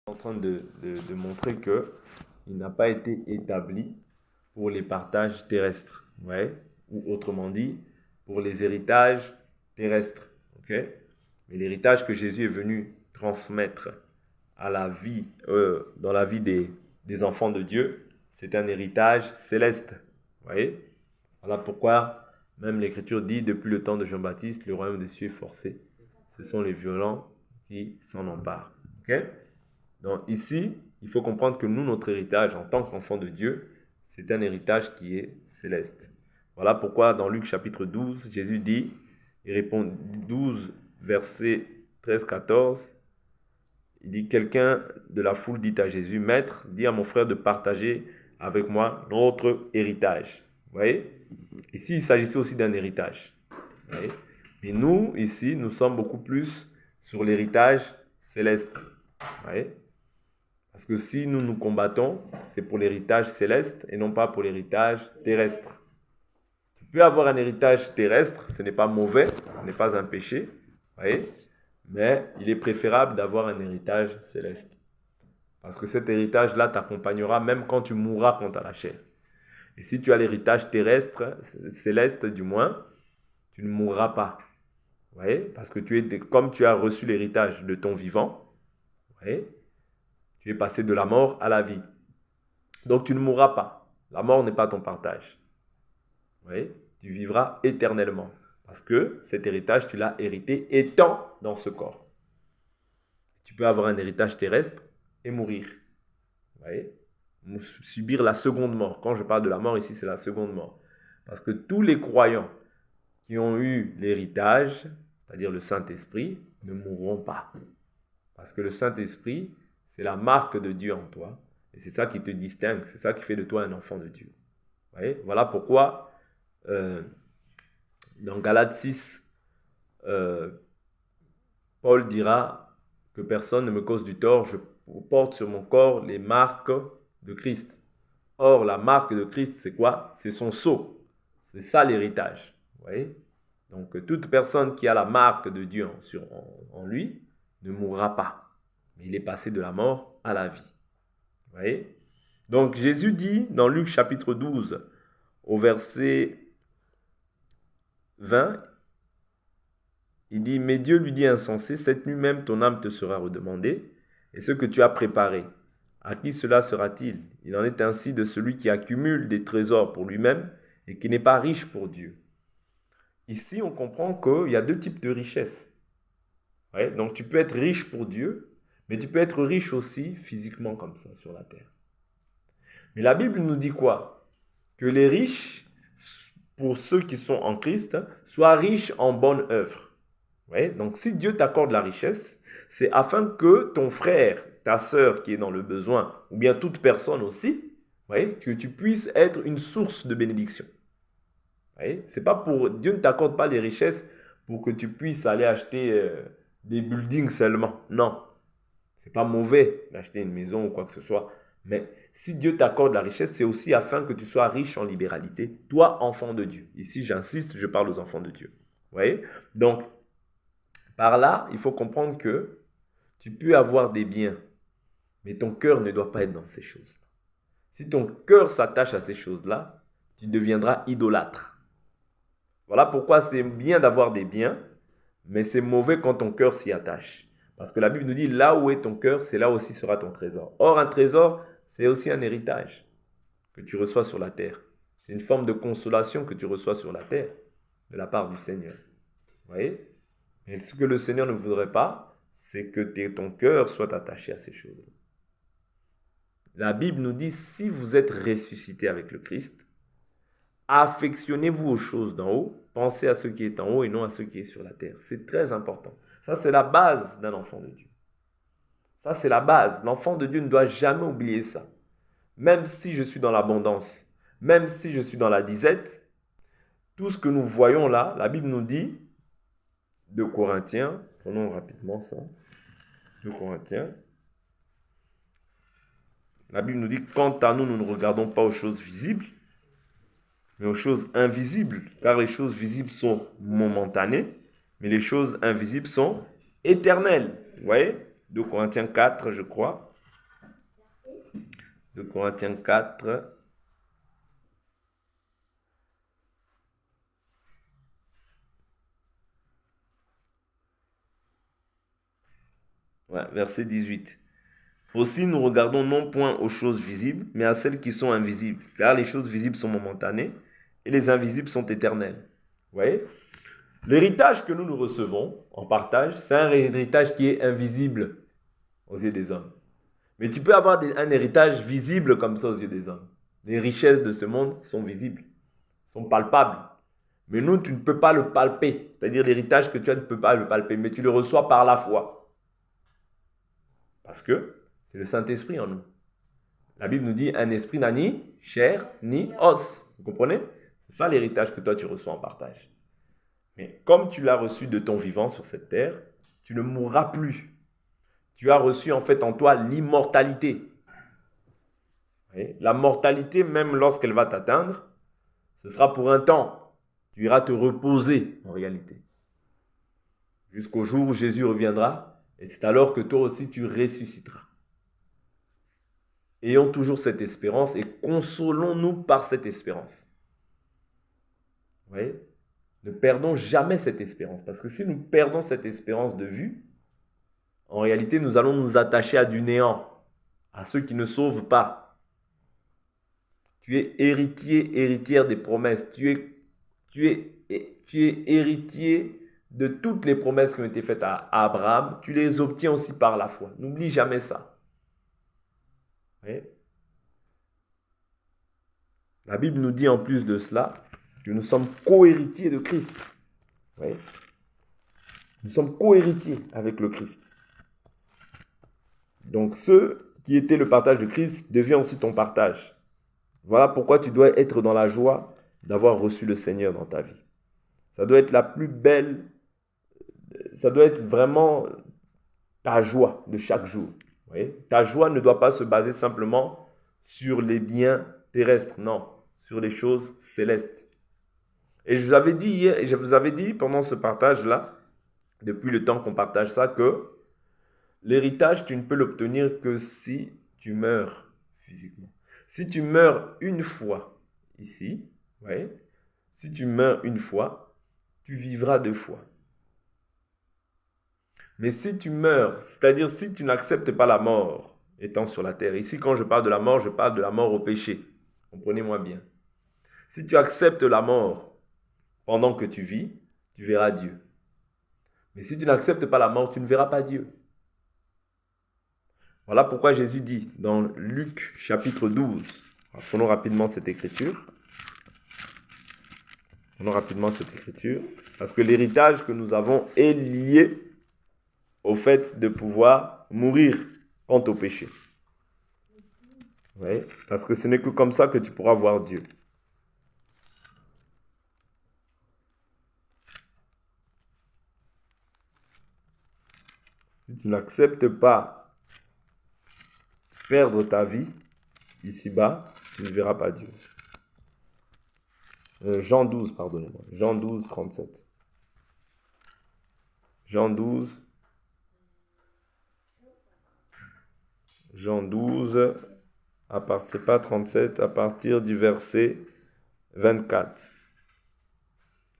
En train de montrer qu'il n'a pas été établi pour les partages terrestres, ouais, ou autrement dit, pour les héritages terrestres, ok? Mais l'héritage que Jésus est venu transmettre à la vie, dans la vie des enfants de Dieu, c'est un héritage céleste, vous voyez? Voilà pourquoi même l'Écriture dit, depuis le temps de Jean-Baptiste, le royaume des cieux est forcé. Ce sont les violents qui s'en emparent, ok? Donc ici, il faut comprendre que nous, notre héritage en tant qu'enfants de Dieu, c'est un héritage qui est céleste. Voilà pourquoi dans Luc chapitre 12, Jésus dit, il répond 12 versets 13-14, il dit, quelqu'un de la foule dit à Jésus, Maître, dis à mon frère de partager avec moi notre héritage. Vous voyez? Ici, il s'agissait aussi d'un héritage. Vous voyez? Mais nous, ici, nous sommes beaucoup plus sur l'héritage céleste. Vous voyez? Parce que si nous nous combattons, c'est pour l'héritage céleste et non pas pour l'héritage terrestre. Tu peux avoir un héritage terrestre, ce n'est pas mauvais, ce n'est pas un péché, voyez, mais il est préférable d'avoir un héritage céleste. Parce que cet héritage-là t'accompagnera même quand tu mourras quant à la chair. Et si tu as l'héritage terrestre, céleste du moins, tu ne mourras pas. Vous voyez, parce que comme tu as reçu l'héritage de ton vivant, vous voyez, tu es passé de la mort à la vie. Donc tu ne mourras pas. La mort n'est pas ton partage. Vous voyez, tu vivras éternellement. Parce que cet héritage, tu l'as hérité étant dans ce corps. Tu peux avoir un héritage terrestre et mourir. Vous voyez, subir la seconde mort. Quand je parle de la mort ici, c'est la seconde mort. Parce que tous les croyants qui ont eu l'héritage, c'est-à-dire le Saint-Esprit, ne mourront pas. Parce que le Saint-Esprit, c'est la marque de Dieu en toi. Et c'est ça qui te distingue, c'est ça qui fait de toi un enfant de Dieu. Vous voyez? Voilà pourquoi, dans Galates 6, Paul dira que personne ne me cause du tort, je porte sur mon corps les marques de Christ. Or, la marque de Christ, c'est quoi? C'est son sceau. C'est ça l'héritage. Vous voyez? Donc, toute personne qui a la marque de Dieu en lui ne mourra pas. Mais il est passé de la mort à la vie. Vous voyez? Donc, Jésus dit dans Luc chapitre 12, au verset 20, il dit, mais Dieu lui dit insensé, cette nuit même ton âme te sera redemandée, et ce que tu as préparé, à qui cela sera-t-il? Il en est ainsi de celui qui accumule des trésors pour lui-même et qui n'est pas riche pour Dieu. Ici, on comprend qu'il y a deux types de richesses. Ouais, donc tu peux être riche pour Dieu, mais tu peux être riche aussi physiquement comme ça sur la terre. Mais la Bible nous dit quoi? Que les riches, pour ceux qui sont en Christ, soient riches en bonne œuvre. Ouais, donc si Dieu t'accorde la richesse, c'est afin que ton frère, ta sœur qui est dans le besoin, ou bien toute personne aussi, ouais, que tu puisses être une source de bénédiction. Ouais, c'est pas pour Dieu ne t'accorde pas les richesses pour que tu puisses aller acheter des buildings seulement. Non, c'est pas mauvais d'acheter une maison ou quoi que ce soit, mais si Dieu t'accorde la richesse, c'est aussi afin que tu sois riche en libéralité, toi enfant de Dieu. Ici, j'insiste, je parle aux enfants de Dieu. Vous voyez? Donc par là, il faut comprendre que tu peux avoir des biens, mais ton cœur ne doit pas être dans ces choses. Si ton cœur s'attache à ces choses-là, tu deviendras idolâtre. Voilà pourquoi c'est bien d'avoir des biens, mais c'est mauvais quand ton cœur s'y attache. Parce que la Bible nous dit, là où est ton cœur, c'est là aussi sera ton trésor. Or, un trésor, c'est aussi un héritage que tu reçois sur la terre. C'est une forme de consolation que tu reçois sur la terre de la part du Seigneur. Vous voyez? Et ce que le Seigneur ne voudrait pas, c'est que ton cœur soit attaché à ces choses. La Bible nous dit, si vous êtes ressuscité avec le Christ, affectionnez-vous aux choses d'en haut, pensez à ce qui est en haut et non à ce qui est sur la terre. C'est très important. Ça, c'est la base d'un enfant de Dieu. Ça, c'est la base. L'enfant de Dieu ne doit jamais oublier ça. Même si je suis dans l'abondance, même si je suis dans la disette, tout ce que nous voyons là, la Bible nous dit, 2 Corinthiens, prenons rapidement ça, 2 Corinthiens, la Bible nous dit, quant à nous, nous ne regardons pas aux choses visibles, mais aux choses invisibles, car les choses visibles sont momentanées, mais les choses invisibles sont éternelles. Vous voyez? 2 Corinthiens 4, je crois. 2 Corinthiens 4. Ouais, verset 18. Aussi, nous regardons non point aux choses visibles, mais à celles qui sont invisibles. Car les choses visibles sont momentanées et les invisibles sont éternelles. Vous voyez? L'héritage que nous recevons en partage, c'est un héritage qui est invisible aux yeux des hommes. Mais tu peux avoir un héritage visible comme ça aux yeux des hommes. Les richesses de ce monde sont visibles, sont palpables. Mais nous, tu ne peux pas le palper. C'est-à-dire l'héritage que tu as, tu ne peux pas le palper, mais tu le reçois par la foi. Parce que c'est le Saint-Esprit en nous. La Bible nous dit, un esprit n'a ni chair, ni os. Vous comprenez? C'est ça l'héritage que toi, tu reçois en partage. Mais comme tu l'as reçu de ton vivant sur cette terre, tu ne mourras plus. Tu as reçu en fait en toi l'immortalité. La mortalité, même lorsqu'elle va t'atteindre, ce sera pour un temps. Tu iras te reposer en réalité. Jusqu'au jour où Jésus reviendra, et c'est alors que toi aussi tu ressusciteras. Ayons toujours cette espérance et consolons-nous par cette espérance. Vous voyez? Ne perdons jamais cette espérance. Parce que si nous perdons cette espérance de vue, en réalité, nous allons nous attacher à du néant, à ceux qui ne sauvent pas. Tu es héritier, héritière des promesses. Tu es héritier de toutes les promesses qui ont été faites à Abraham. Tu les obtiens aussi par la foi. N'oublie jamais ça. Vous voyez? La Bible nous dit en plus de cela que nous sommes co-héritiers de Christ. Vous voyez? Nous sommes co-héritiers avec le Christ. Donc, ce qui était le partage de Christ devient aussi ton partage. Voilà pourquoi tu dois être dans la joie d'avoir reçu le Seigneur dans ta vie. Ça doit être la plus belle, ça doit être vraiment ta joie de chaque jour. Vous voyez? Ta joie ne doit pas se baser simplement sur les biens terrestres, non, sur les choses célestes. Et je vous avais dit hier, et je vous avais dit pendant ce partage-là, depuis le temps qu'on partage ça, que l'héritage, tu ne peux l'obtenir que si tu meurs physiquement. Si tu meurs une fois ici, ouais, si tu meurs une fois, tu vivras 2 fois. Mais si tu meurs, c'est-à-dire si tu n'acceptes pas la mort étant sur la terre, ici quand je parle de la mort, je parle de la mort au péché. Comprenez-moi bien. Si tu acceptes la mort pendant que tu vis, tu verras Dieu. Mais si tu n'acceptes pas la mort, tu ne verras pas Dieu. Voilà pourquoi Jésus dit dans Luc chapitre 12, prenons rapidement cette écriture. Parce que l'héritage que nous avons est lié au fait de pouvoir mourir quant au péché. Oui, parce que ce n'est que comme ça que tu pourras voir Dieu. Si tu n'acceptes pas perdre ta vie ici-bas, tu ne verras pas Dieu. Jean 12, pardonnez-moi. Jean 12, 37. Jean 12, c'est pas 37, à partir du verset 24.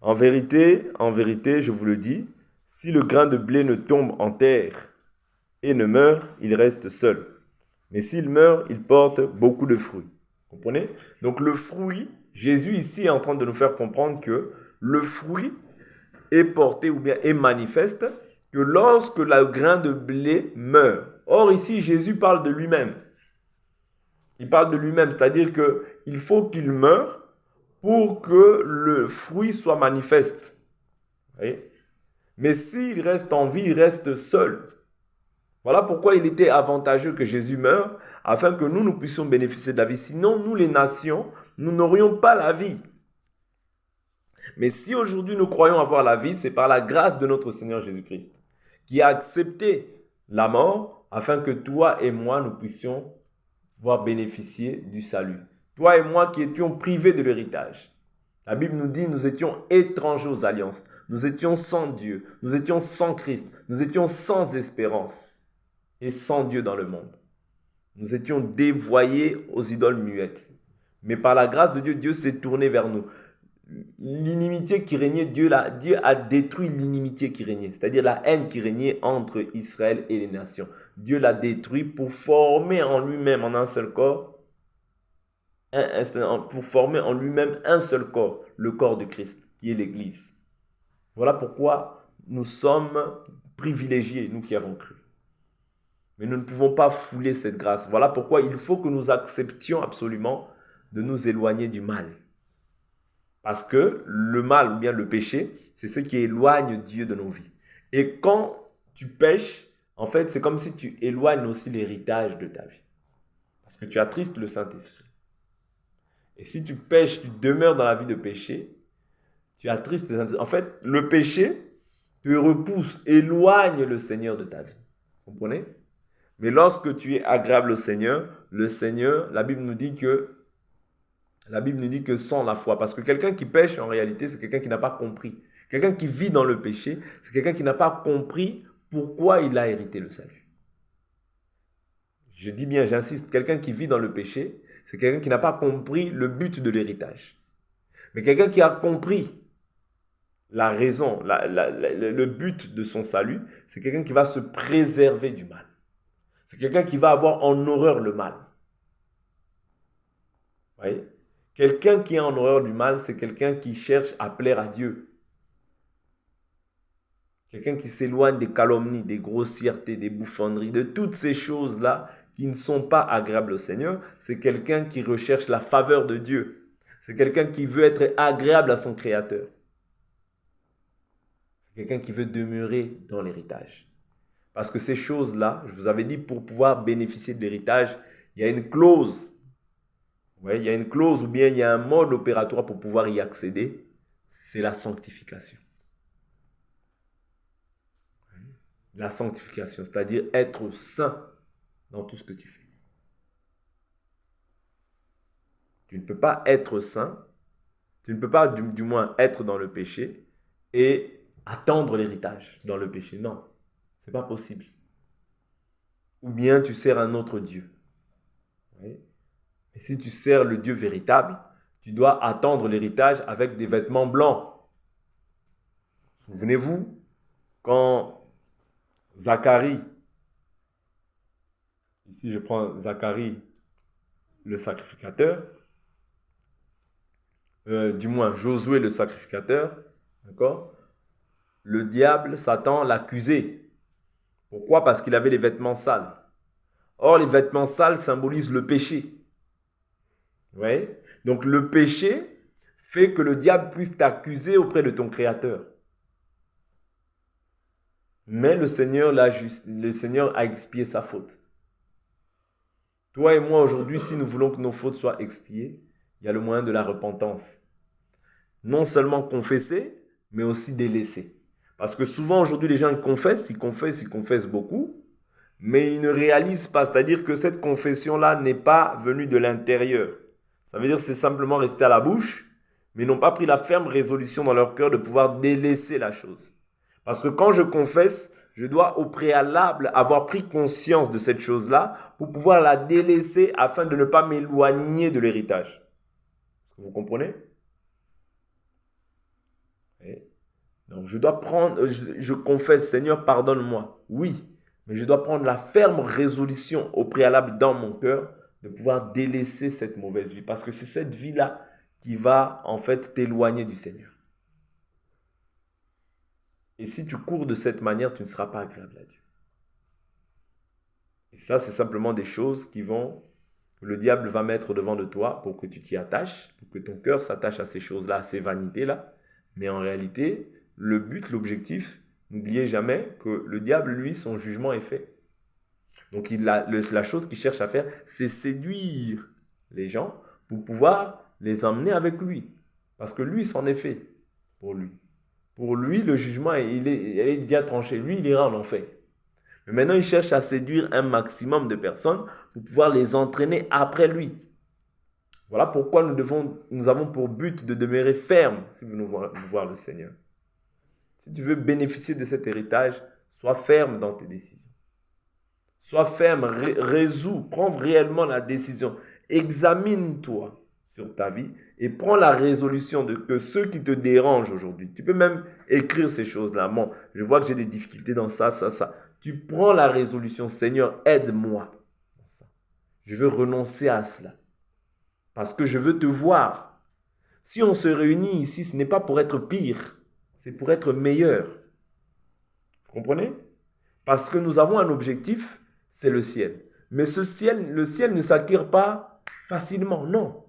En vérité, je vous le dis, si le grain de blé ne tombe en terre et ne meurt, il reste seul. Mais s'il meurt, il porte beaucoup de fruits. Vous comprenez? Donc le fruit, Jésus ici est en train de nous faire comprendre que le fruit est porté ou bien est manifeste que lorsque le grain de blé meurt. Or ici, Jésus parle de lui-même. Il parle de lui-même, c'est-à-dire qu'il faut qu'il meure pour que le fruit soit manifeste. Vous voyez? Mais s'il reste en vie, il reste seul. Voilà pourquoi il était avantageux que Jésus meure, afin que nous puissions bénéficier de la vie. Sinon, nous les nations, nous n'aurions pas la vie. Mais si aujourd'hui nous croyons avoir la vie, c'est par la grâce de notre Seigneur Jésus-Christ, qui a accepté la mort, afin que toi et moi, nous puissions voir bénéficier du salut. Toi et moi qui étions privés de l'héritage. La Bible nous dit, nous étions étrangers aux alliances. Nous étions sans Dieu. Nous étions sans Christ. Nous étions sans espérance. Et sans Dieu dans le monde. Nous étions dévoyés aux idoles muettes. Mais par la grâce de Dieu, Dieu s'est tourné vers nous. L'inimitié qui régnait, Dieu a détruit l'inimitié qui régnait, c'est-à-dire la haine qui régnait entre Israël et les nations. Dieu l'a détruit pour former en lui-même, en un seul corps, pour former en lui-même un seul corps, le corps de Christ, qui est l'Église. Voilà pourquoi nous sommes privilégiés, nous qui avons cru. Mais nous ne pouvons pas fouler cette grâce. Voilà pourquoi il faut que nous acceptions absolument de nous éloigner du mal. Parce que le mal ou bien le péché, c'est ce qui éloigne Dieu de nos vies. Et quand tu pêches, en fait, c'est comme si tu éloignes aussi l'héritage de ta vie. Parce que tu attristes le Saint-Esprit. Et si tu pêches, tu demeures dans la vie de péché, tu attristes le Saint-Esprit. En fait, le péché te repousse, éloigne le Seigneur de ta vie. Vous comprenez? Mais lorsque tu es agréable au Seigneur, le Seigneur, la Bible nous dit que sans la foi, parce que quelqu'un qui pêche, en réalité, c'est quelqu'un qui n'a pas compris. Quelqu'un qui vit dans le péché, c'est quelqu'un qui n'a pas compris pourquoi il a hérité le salut. Je dis bien, j'insiste, quelqu'un qui vit dans le péché, c'est quelqu'un qui n'a pas compris le but de l'héritage. Mais quelqu'un qui a compris la raison, le but de son salut, c'est quelqu'un qui va se préserver du mal. C'est quelqu'un qui va avoir en horreur le mal. Vous voyez? Quelqu'un qui a en horreur du mal, c'est quelqu'un qui cherche à plaire à Dieu. Quelqu'un qui s'éloigne des calomnies, des grossièretés, des bouffonneries, de toutes ces choses-là qui ne sont pas agréables au Seigneur. C'est quelqu'un qui recherche la faveur de Dieu. C'est quelqu'un qui veut être agréable à son Créateur. C'est quelqu'un qui veut demeurer dans l'héritage. Parce que ces choses-là, je vous avais dit, pour pouvoir bénéficier de l'héritage, il y a une clause. Ouais, il y a une clause ou bien il y a un mode opératoire pour pouvoir y accéder. C'est la sanctification. La sanctification, c'est-à-dire être saint dans tout ce que tu fais. Tu ne peux pas être saint, tu ne peux pas du moins être dans le péché et attendre l'héritage dans le péché. Non, ce n'est pas possible. Ou bien tu sers un autre Dieu. Oui. Et si tu sers le Dieu véritable, tu dois attendre l'héritage avec des vêtements blancs. Souvenez-vous, quand Zacharie, ici je prends Zacharie le sacrificateur, du moins Josué le sacrificateur, d'accord? Le diable, Satan, l'accusait. Pourquoi? Parce qu'il avait les vêtements sales. Or, les vêtements sales symbolisent le péché. Vous voyez? Donc, le péché fait que le diable puisse t'accuser auprès de ton Créateur. Mais le Seigneur a expié sa faute. Toi et moi, aujourd'hui, si nous voulons que nos fautes soient expiées, il y a le moyen de la repentance. Non seulement confesser, mais aussi délaisser. Parce que souvent, aujourd'hui, les gens ils confessent beaucoup, mais ils ne réalisent pas. C'est-à-dire que cette confession-là n'est pas venue de l'intérieur. Ça veut dire que c'est simplement resté à la bouche, mais ils n'ont pas pris la ferme résolution dans leur cœur de pouvoir délaisser la chose. Parce que quand je confesse, je dois au préalable avoir pris conscience de cette chose-là pour pouvoir la délaisser afin de ne pas m'éloigner de l'héritage. Est-ce que vous comprenez? Donc je confesse, Seigneur, pardonne-moi. Oui, mais je dois prendre la ferme résolution au préalable dans mon cœur de pouvoir délaisser cette mauvaise vie. Parce que c'est cette vie-là qui va en fait t'éloigner du Seigneur. Et si tu cours de cette manière, tu ne seras pas agréable à Dieu. Et ça, c'est simplement des choses que le diable va mettre devant de toi pour que tu t'y attaches, pour que ton cœur s'attache à ces choses-là, à ces vanités-là. Mais en réalité, le but, l'objectif, n'oubliez jamais que le diable, lui, son jugement est fait. Donc la chose qu'il cherche à faire, c'est séduire les gens pour pouvoir les emmener avec lui. Parce que lui, c'en est fait pour lui. Pour lui, le jugement, il est déjà tranché. Lui, il ira en enfer. Mais maintenant, il cherche à séduire un maximum de personnes pour pouvoir les entraîner après lui. Voilà pourquoi nous avons pour but de demeurer fermes si vous voulez voir le Seigneur. Si tu veux bénéficier de cet héritage, sois ferme dans tes décisions. Sois ferme, résous, prends réellement la décision. Examine-toi sur ta vie et prends la résolution de que ceux qui te dérangent aujourd'hui, tu peux même écrire ces choses-là. Bon, je vois que j'ai des difficultés dans ça, ça, ça. Tu prends la résolution, Seigneur, aide-moi. Je veux renoncer à cela parce que je veux te voir. Si on se réunit ici, ce n'est pas pour être pire, c'est pour être meilleur. Vous comprenez? Parce que nous avons un objectif, c'est le ciel. Mais le ciel ne s'acquiert pas facilement, non.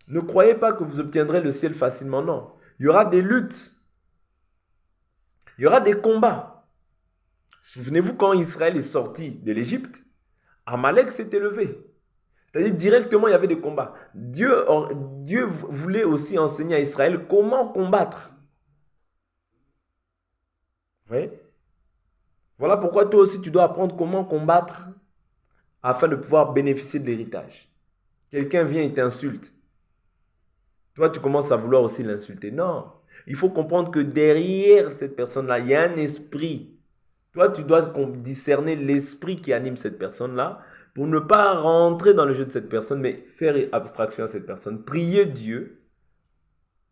Ne croyez pas que vous obtiendrez le ciel facilement, non. Il y aura des luttes. Il y aura des combats. Souvenez-vous quand Israël est sorti de l'Égypte, Amalek s'est élevé. C'est-à-dire directement, il y avait des combats. Dieu voulait aussi enseigner à Israël comment combattre. Vous voyez? Voilà pourquoi toi aussi, tu dois apprendre comment combattre afin de pouvoir bénéficier de l'héritage. Quelqu'un vient et t'insulte. Toi, tu commences à vouloir aussi l'insulter. Non. Il faut comprendre que derrière cette personne-là, il y a un esprit. Toi, tu dois discerner l'esprit qui anime cette personne-là pour ne pas rentrer dans le jeu de cette personne, mais faire abstraction à cette personne. Prier Dieu,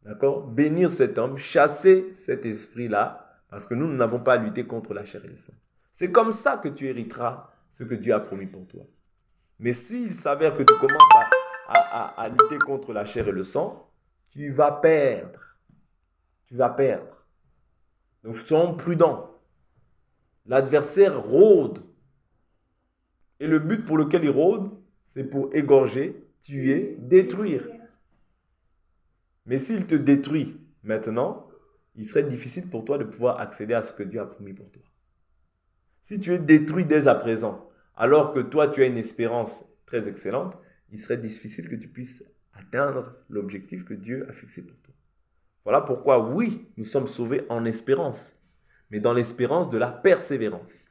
d'accord? Bénir cet homme, chasser cet esprit-là, parce que nous n'avons pas à lutter contre la chair et le sang. C'est comme ça que tu hériteras ce que Dieu a promis pour toi. Mais s'il s'avère que tu commences à lutter contre la chair et le sang, tu vas perdre. Tu vas perdre. Donc, soyons prudents. L'adversaire rôde. Et le but pour lequel il rôde, c'est pour égorger, tuer, détruire. Mais s'il te détruit maintenant, il serait difficile pour toi de pouvoir accéder à ce que Dieu a promis pour toi. Si tu es détruit dès à présent, alors que toi tu as une espérance très excellente, il serait difficile que tu puisses atteindre l'objectif que Dieu a fixé pour toi. Voilà pourquoi, oui, nous sommes sauvés en espérance, mais dans l'espérance de la persévérance.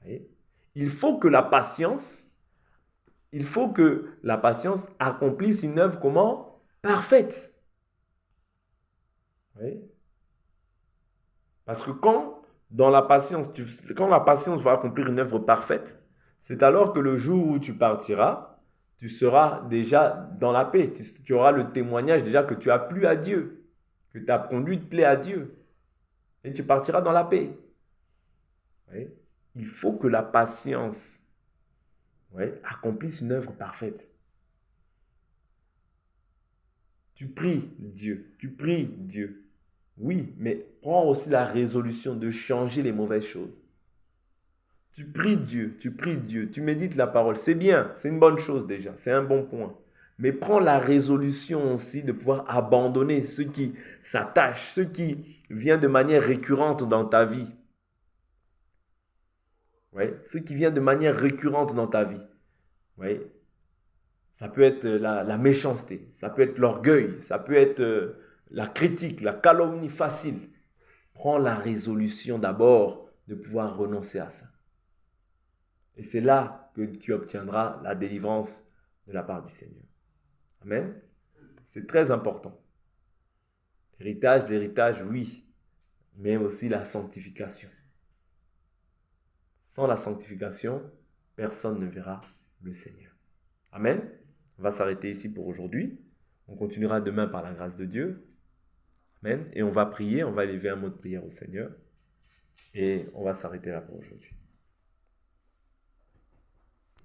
Voyez? Il faut que la patience accomplisse une œuvre comment? Parfaite. Voyez? Parce que quand la patience va accomplir une œuvre parfaite, c'est alors que le jour où tu partiras, tu seras déjà dans la paix. Tu auras le témoignage déjà que tu as plu à Dieu, que ta conduite plaît à Dieu. Et tu partiras dans la paix. Oui. Il faut que la patience accomplisse une œuvre parfaite. Tu pries Dieu. Oui, mais prends aussi la résolution de changer les mauvaises choses. Tu pries Dieu, tu médites la parole. C'est bien, c'est une bonne chose déjà, c'est un bon point. Mais prends la résolution aussi de pouvoir abandonner ce qui s'attache, ce qui vient de manière récurrente dans ta vie. Ouais, ce qui vient de manière récurrente dans ta vie. Ouais. Ça peut être la méchanceté, ça peut être l'orgueil, ça peut être la critique, la calomnie facile. Prends la résolution d'abord de pouvoir renoncer à ça. Et c'est là que tu obtiendras la délivrance de la part du Seigneur. Amen. C'est très important. L'héritage, oui, mais aussi la sanctification. Sans la sanctification, personne ne verra le Seigneur. Amen. On va s'arrêter ici pour aujourd'hui. On continuera demain par la grâce de Dieu. Amen. Et on va prier, on va élever un mot de prière au Seigneur. Et on va s'arrêter là pour aujourd'hui.